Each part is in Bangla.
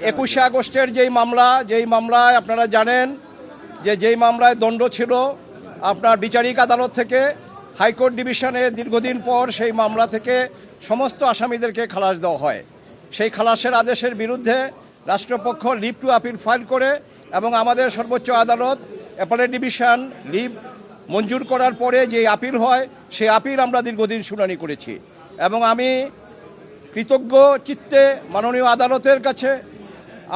21শে আগস্টের যেই মামলায় আপনারা জানেন যেই মামলায় দণ্ড ছিল আপনার বিচারিক আদালত থেকে হাইকোর্ট ডিভিশনে দীর্ঘদিন পর সেই মামলা থেকে সমস্ত আসামিদেরকে খালাস দেওয়া হয়। সেই খালাসের আদেশের বিরুদ্ধে রাষ্ট্রপক্ষ লিভ টু আপিল ফাইল করে এবং আমাদের সর্বোচ্চ আদালত অ্যাপেলেট ডিভিশন লিভ মঞ্জুর করার পরে যে আপিল হয় সেই আপিল আমরা দীর্ঘদিন শুনানি করেছি এবং আমি কৃতজ্ঞ চিত্তে মাননীয় আদালতের কাছে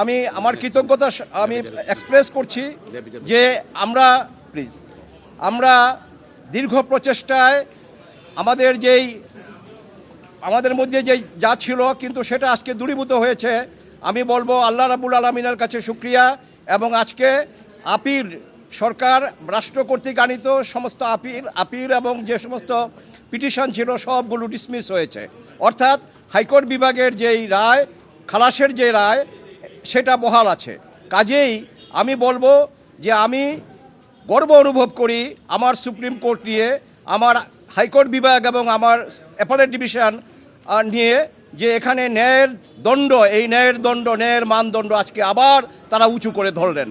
আমি আমার কৃতজ্ঞতা আমি এক্সপ্রেস করছি যে আমরা দীর্ঘ প্রচেষ্টায় আমাদের মধ্যে যা ছিল কিন্তু সেটা আজকে দূরীভূত হয়েছে। আমি বলবো আল্লাহ রাব্বুল আলামিনের কাছে শুকরিয়া এবং আজকে আপিল সরকার রাষ্ট্র কর্তৃক আনিত সমস্ত আপিল এবং যে সমস্ত পিটিশন ছিল সবগুলো ডিসমিস হয়েছে, অর্থাৎ হাইকোর্ট বিভাগের যেই রায় খালাসের যে রায় সেটা বহাল আছে। কাজেই আমি বলবো যে আমি গর্ব অনুভব করি আমার সুপ্রিম কোর্ট নিয়ে, আমার হাইকোর্ট বিভাগ এবং আমার অ্যাপেলেট ডিভিশন নিয়ে, যে এখানে ন্যায়ের মানদণ্ড আজকে আবার তারা উঁচু করে ধরলেন।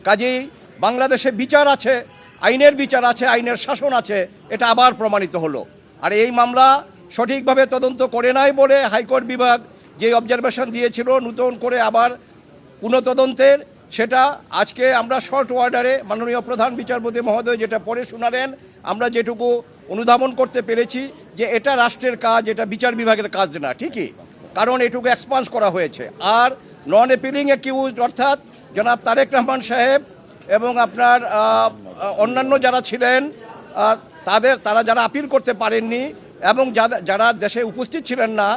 কাজেই বাংলাদেশে বিচার আছে, আইনের বিচার আছে, আইনের শাসন আছে, এটা আবার প্রমাণিত হলো। আর এই মামলা সঠিকভাবে তদন্ত করে নাই বলে হাইকোর্ট বিভাগ যে অবজারভেশন দিয়েছিল নতুন করে আবার পুনঃতদন্তের, সেটা আজকে আমরা শর্ট অর্ডারে মাননীয় প্রধান বিচারপতি মহোদয় যেটা পরে শোনালেন, আমরা যেটুকু অনুধাবন করতে পেরেছি যে এটা রাষ্ট্রের কাজ, এটা বিচার বিভাগের কাজ না, ঠিকই, কারণ এটুকু এক্সপান্স করা হয়েছে। আর নন অ্যাপিলিং অ্যাকিউজড অর্থাৎ জনাব তারেক রহমান সাহেব এবং আপনার অন্যান্য যারা ছিলেন তারা যারা আপিল করতে পারেননি এবং যারা দেশে উপস্থিত ছিলেন না,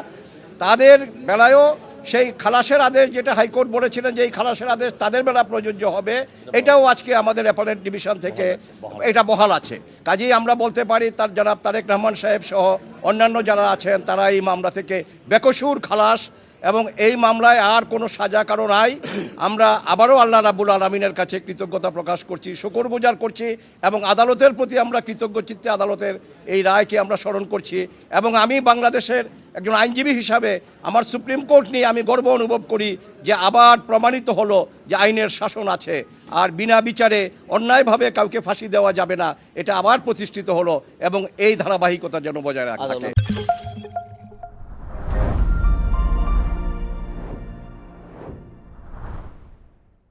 তাদের বেলায়ও সেই খালাসের আদেশ যেটা হাইকোর্ট বলেছিলেন যে এই খালাসের আদেশ তাদের বেলা প্রযোজ্য হবে, এটাও আজকে আমাদের অ্যাপেলেট ডিভিশন থেকে এটা বহাল আছে। কাজেই আমরা বলতে পারি জনাব তারেক রহমান সাহেব সহ অন্যান্য যারা আছেন তারা এই মামলা থেকে বেকসুর খালাস এবং এই মামলায় আর কোনো সাজা কারো নাই। আমরা আবারও আল্লাহ রাব্বুল আলামিনের কাছে কৃতজ্ঞতা প্রকাশ করছি, শুকরগুজার করছি এবং আদালতের প্রতি আমরা কৃতজ্ঞ চিত্তে আদালতের এই রায়কে আমরা স্মরণ করছি। এবং আমি বাংলাদেশের একজন আইনজীবী হিসাবে আমার সুপ্রিম কোর্ট নিয়ে আমি গর্ব অনুভব করি যে আবার প্রমাণিত হলো যে আইনের শাসন আছে আর বিনা বিচারে অন্যায়ভাবে কাউকে ফাঁসি দেওয়া যাবে না, এটা আবার প্রতিষ্ঠিত হলো এবং এই ধারাবাহিকতা যেন বজায় রাখা থাকে।